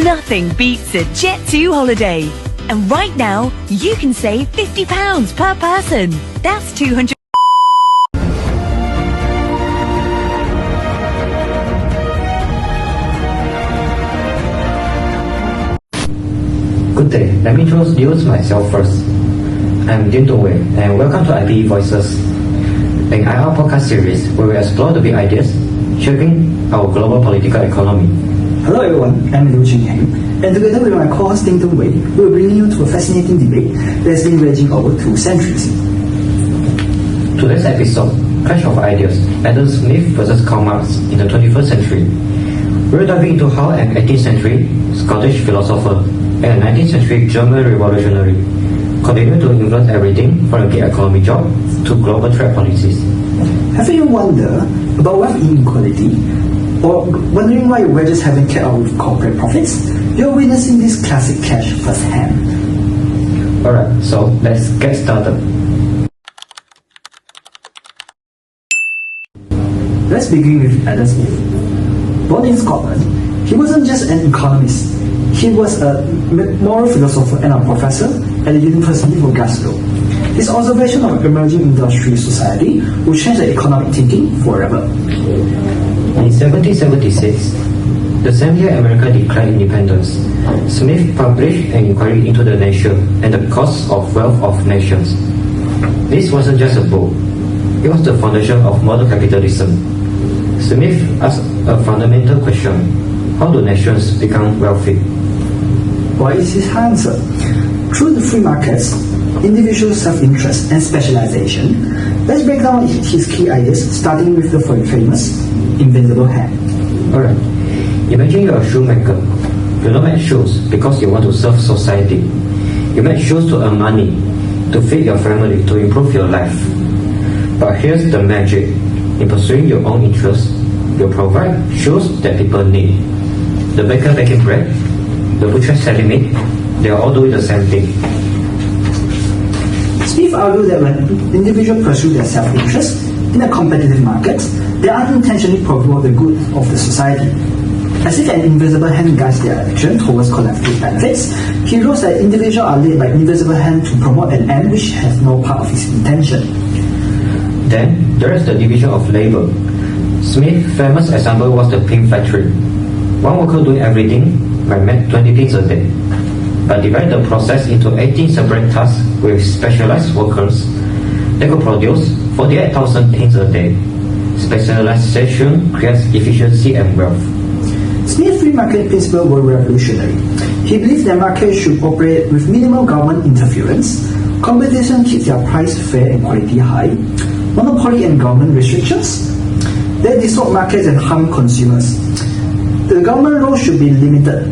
Nothing beats a Jet2 holiday. And right now, you can save £50 per person. That's 200. Good day, let me introduce myself first. I'm Ting Tung Wei, and welcome to IPE Voices. In our podcast series, we will explore the big ideas shaping our global political economy. Hello everyone, I'm Liu Cheng Heng, and together with my co-host Ting Tung Wei, we will bring you to a fascinating debate that has been raging over 2 centuries. Today's episode, Clash of Ideas, Adam Smith versus Karl Marx in the 21st century. We're diving into how an 18th century Scottish philosopher and a 19th century German revolutionary continue to influence everything from a gig economy job to global trade policies. Have you wondered about wealth inequality, or wondering why wages haven't kept up with corporate profits? You're witnessing this classic clash firsthand. Alright, so let's get started. Let's begin with Adam Smith. Born in Scotland, he wasn't just an economist. He was a moral philosopher and a professor at the University of Glasgow. His observation of emerging industrial society would change the economic thinking forever. In 1776, the same year America declared independence, Smith published an inquiry into the nature and the cause of wealth of nations. This wasn't just a book, it was the foundation of modern capitalism. Smith asked a fundamental question: how do nations become wealthy? What is his answer? Through the free markets, individual self-interest and specialization. Let's break down his key ideas, starting with the famous invisible hand. Alright, imagine you're a shoemaker. You don't make shoes because you want to serve society. You make shoes to earn money, to feed your family, to improve your life. But here's the magic. In pursuing your own interests, you provide shoes that people need. The baker baking bread, the butcher selling meat, they are all doing the same thing. Smith argued that when individuals pursue their self-interest in a competitive market, they unintentionally promote the good of the society. As if an invisible hand guides their action towards collective benefits, he wrote that individuals are led by invisible hand to promote an end which has no part of his intention. Then there is the division of labor. Smith's famous example was the pin factory. One worker doing everything might make 20 pins a day. But divide the process into 18 separate tasks with specialized workers, they could produce 48,000 pins a day. Specialization creates efficiency and wealth. Smith's free market principles were revolutionary. He believed that markets should operate with minimal government interference, competition keeps their price fair and quality high, monopoly and government restrictions, they distort markets and harm consumers. The government role should be limited,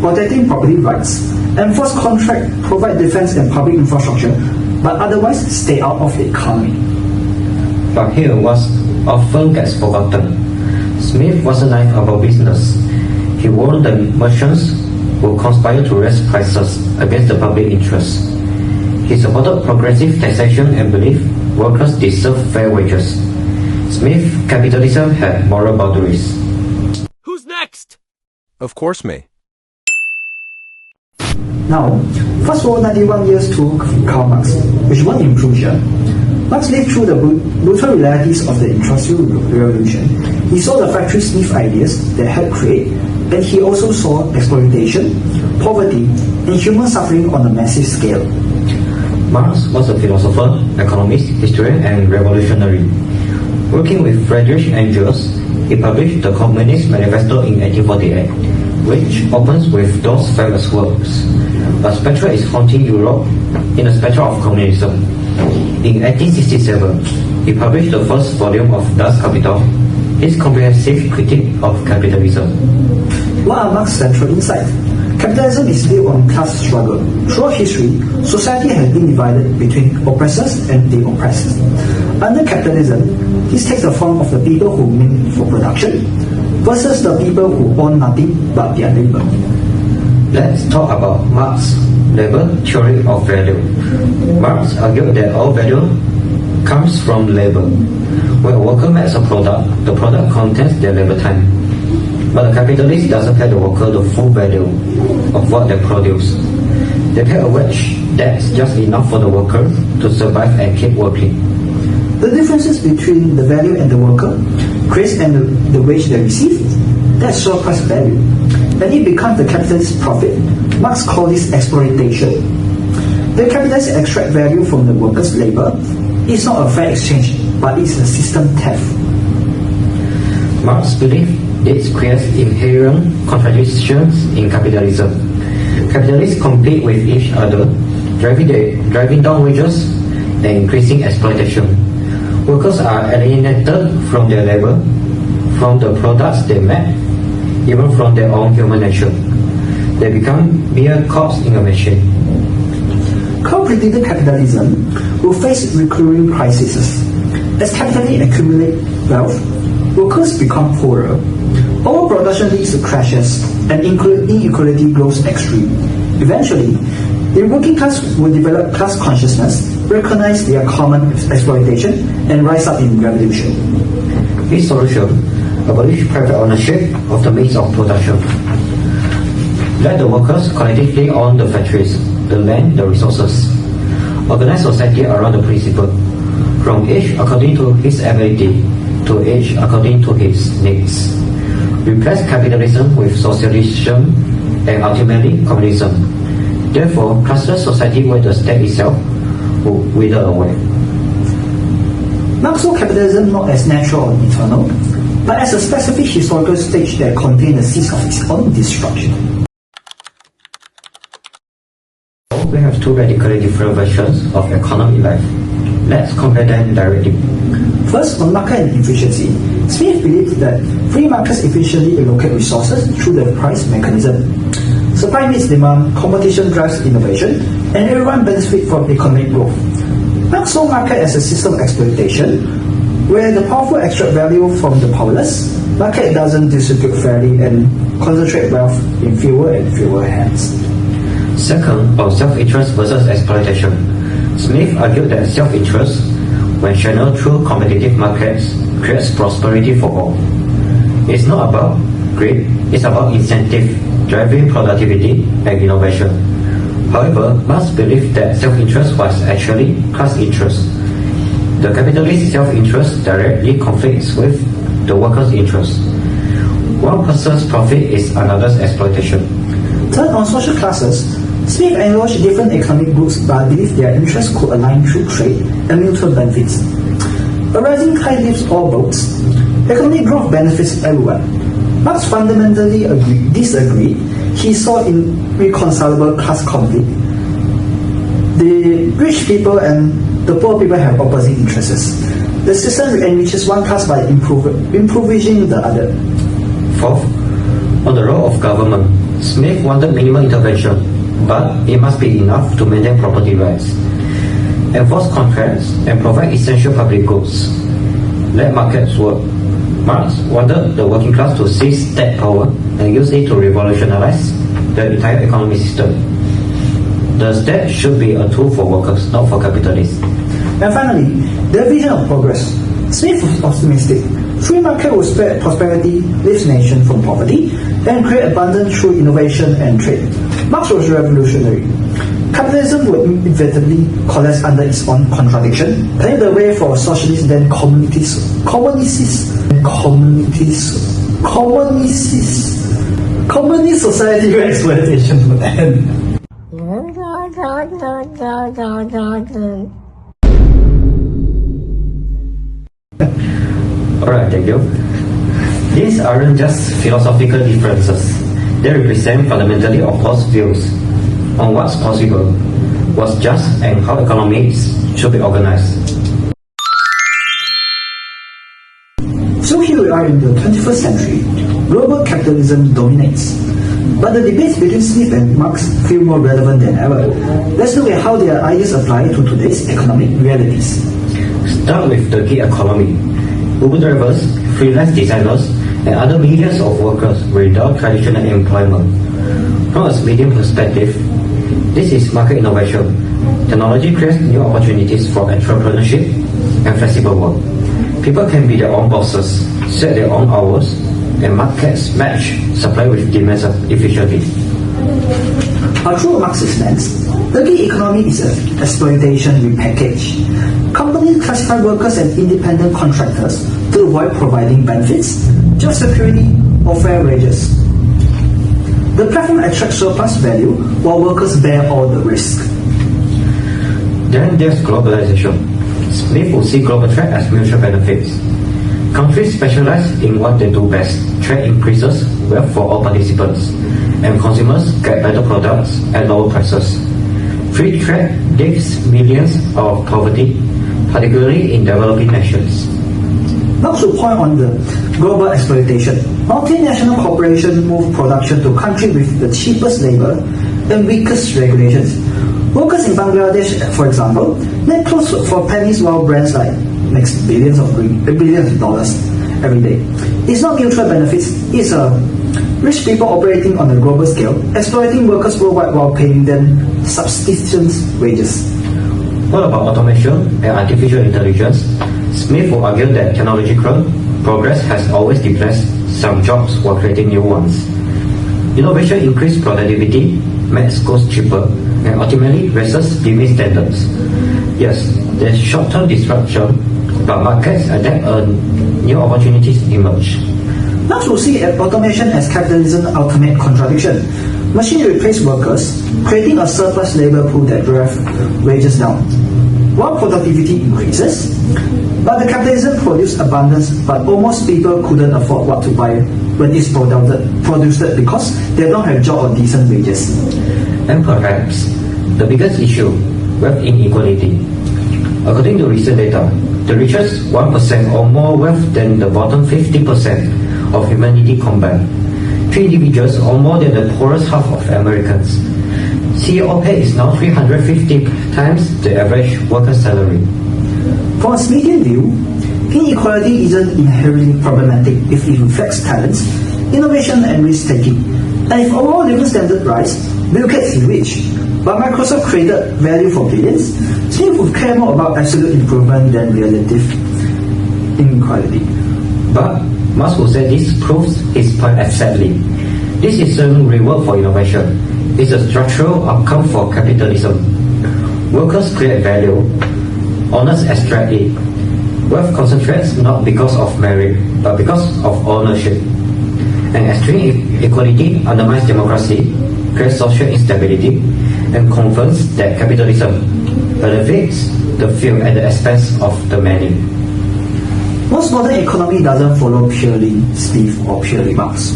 protecting property rights, enforce contract, provide defense and public infrastructure, but otherwise stay out of the economy. But here what often gets forgotten. Smith wasn't naive about business. He warned the merchants who conspired to raise prices against the public interest. He supported progressive taxation and believed workers deserve fair wages. Smith's capitalism had moral boundaries. Who's next? Of course me. Now, fast forward 91 years to Karl Marx, which won in Prussia. Marx lived through the brutal realities of the Industrial Revolution. He saw the factory Smith ideas that helped create, and he also saw exploitation, poverty, and human suffering on a massive scale. Marx was a philosopher, economist, historian, and revolutionary. Working with Friedrich Engels, he published the Communist Manifesto in 1848, which opens with those famous words: "A spectre is haunting Europe in a spectre of communism." In 1867, he published the first volume of Das Kapital, his comprehensive critique of capitalism. What are Marx's central insights? Capitalism is built on class struggle. Throughout history, society has been divided between oppressors and the oppressed. Under capitalism, this takes the form of the people who make for production versus the people who own nothing but their labor. Let's talk about Marx's labor theory of value. Marx argued that all value comes from labor. When a worker makes a product, the product contains their labor time. But the capitalist doesn't pay the worker the full value of what they produce. They pay a wage that's just enough for the worker to survive and keep working. The differences between the value and the worker creates and the wage they receive, that's surplus value. And it becomes the capitalist's profit. Marx calls this exploitation. The capitalists extract value from the workers' labor. It's not a fair exchange, but it's a system theft. Marx believes this creates inherent contradictions in capitalism. Capitalists compete with each other, driving down wages and increasing exploitation. Workers are alienated from their labor, from the products they make, even from their own human nature. They become mere cogs in a machine. Karl predicted capitalism will face recurring crises. As capitalists accumulate wealth, workers become poorer. Overproduction leads to crashes, and inequality grows extreme. Eventually, the working class will develop class consciousness, recognize their common exploitation, and rise up in revolution. His solution: abolish private ownership of the means of production. Let the workers collectively own the factories, the land, the resources. Organize society around the principle, from each according to his ability to each according to his needs. Replace capitalism with socialism and ultimately communism. Therefore, classless society where the state itself will wither away. Marx saw capitalism not as natural or eternal, but as a specific historical stage that contained the seeds of its own destruction. We have two radically different versions of economic life. Let's compare them directly. First, on market and efficiency, Smith believed that free markets efficiently allocate resources through the price mechanism. Supply meets demand, competition drives innovation, and everyone benefits from economic growth. Marx saw market as a system of exploitation, where the powerful extract value from the powerless. Market doesn't distribute fairly and concentrate wealth in fewer and fewer hands. Second, on self-interest versus exploitation. Smith argued that self-interest, when channeled through competitive markets, creates prosperity for all. It's not about greed, it's about incentive, driving productivity and innovation. However, Marx believed that self-interest was actually class interest. The capitalist self-interest directly conflicts with the workers' interest. One person's profit is another's exploitation. Third, on social classes, Smith acknowledged different economic groups but believed their interests could align through trade and mutual benefits. A rising tide lifts all boats. Economic growth benefits everyone. Marx fundamentally disagreed. He saw irreconcilable class conflict. The rich people and the poor people have opposite interests. The system enriches one class by impoverishing the other. Fourth, on the role of government, Smith wanted minimal intervention, but it must be enough to maintain property rights, enforce contracts, and provide essential public goods. Let markets work. Marx wanted the working class to seize state power and use it to revolutionize the entire economic system. The state should be a tool for workers, not for capitalists. And finally, the vision of progress. Smith was optimistic. Free market will spread prosperity, lift nations from poverty, and create abundance through innovation and trade. Marx was revolutionary. Capitalism would inevitably collapse under its own contradiction, paving the way for socialist then communist society where exploitation would end. Alright, thank you. These aren't just philosophical differences. They represent fundamentally opposed views on what's possible, what's just, and how economies should be organized. So here we are in the 21st century. Global capitalism dominates. But the debates between Smith and Marx feel more relevant than ever. Let's look at how their ideas apply to today's economic realities. Start with the gig economy. Uber drivers, freelance designers, and other millions of workers without traditional employment. From a medium perspective, this is market innovation. Technology creates new opportunities for entrepreneurship and flexible work. People can be their own bosses, set their own hours, and markets match supply with demand efficiently. Through a Marxist lens, the gig economy is an exploitation repackaged. Companies classify workers as independent contractors to avoid providing benefits, job security, or fair wages. The platform attracts surplus value while workers bear all the risk. Then there's globalization. Smith will see global trade as mutual benefits. Countries specialize in what they do best. Trade increases wealth for all participants, and consumers get better products at lower prices. Free trade leaves millions out of poverty, particularly in developing nations. Not to point on the global exploitation, multinational corporations move production to countries with the cheapest labor and weakest regulations. Workers in Bangladesh, for example, make clothes for pennies while brands like makes billions of dollars every day. It's not mutual benefits, it's rich people operating on a global scale, exploiting workers worldwide while paying them subsistence wages. What about automation and artificial intelligence? Smith will argue that technological progress has always displaced some jobs while creating new ones. Innovation increases productivity, makes goods cheaper, and ultimately raises living standards. Yes, there's short-term disruption, but markets adapt and new opportunities emerge. Not to see automation as capitalism's ultimate contradiction. Machines replace workers, creating a surplus labor pool that drives wages down, while productivity increases. But the capitalism produced abundance, but almost people couldn't afford what to buy when it's produced because they don't have job or decent wages. And perhaps the biggest issue, wealth inequality. According to recent data, the richest 1% or more wealth than the bottom 50% of humanity combined. 3 individuals or more than the poorest half of Americans. CEO pay is now 350 times the average worker's salary. From a Smithian view, inequality isn't inherently problematic if it reflects talents, innovation and risk-taking. And if overall living standards rise, Bill Gates is rich, but Microsoft created value for billions, Smith would care more about absolute improvement than relative inequality. But Marx would say this proves his point exactly. This isn't reward for innovation. It's a structural outcome for capitalism. Workers create value, owners extract it. Wealth concentrates not because of merit, but because of ownership. And extreme equality undermines democracy, creates social instability, and confirms that capitalism benefits the few at the expense of the many. Most modern economy doesn't follow purely Smith or purely Marx.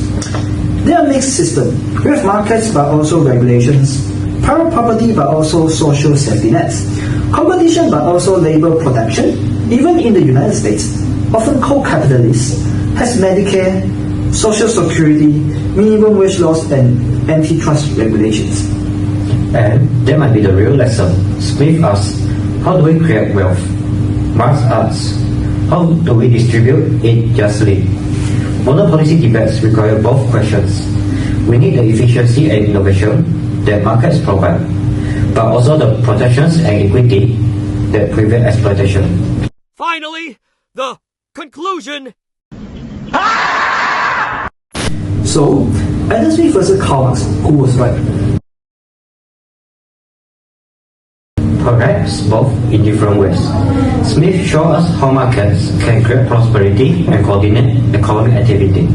They are mixed systems. We have markets but also regulations, private property but also social safety nets, competition but also labor protection. Even in the United States, often called capitalist, has Medicare, social security, minimum wage laws and antitrust regulations. And that might be the real lesson. Smith asks, how do we create wealth? Marx asks, how do we distribute it justly? Modern policy debates require both questions. We need the efficiency and innovation that markets provide, but also the protections and equity that prevent exploitation. Finally, the conclusion. So, Adam Smith versus Karl Marx, who was right? Perhaps both in different ways. Smith shows us how markets can create prosperity and coordinate economic activity.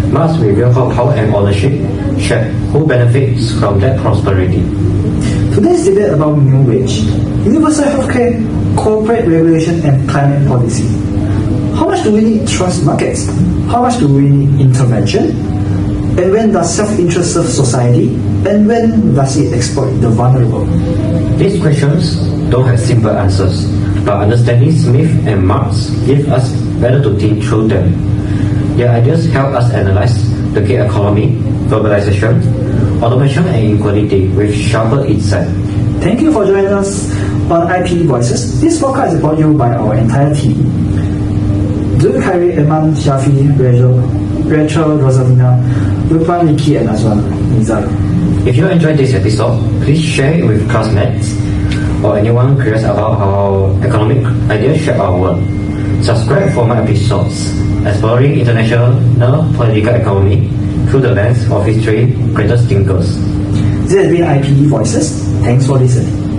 Marx reveals how power and ownership shape who benefits from that prosperity. Today's debate about minimum wage, universal healthcare, corporate regulation and climate policy. How much do we need trust markets? How much do we need intervention? And when does self-interest serve society? And when does it exploit the vulnerable? These questions don't have simple answers, but understanding Smith and Marx give us better to think through them. Their ideas help us analyze the gig economy, globalization, automation and inequality with sharper insight. Thank you for joining us on IP Voices. This podcast is brought to you by our entire team. Emran, Shafi, Rachel, Rossalinda, Luqman, Miki and Azwanizal. If you enjoyed this episode, please share it with classmates or anyone curious about how economic ideas shape our world. Subscribe for more episodes exploring international political economy through the lens of history's greatest thinkers. This has been IPE Voices. Thanks for listening.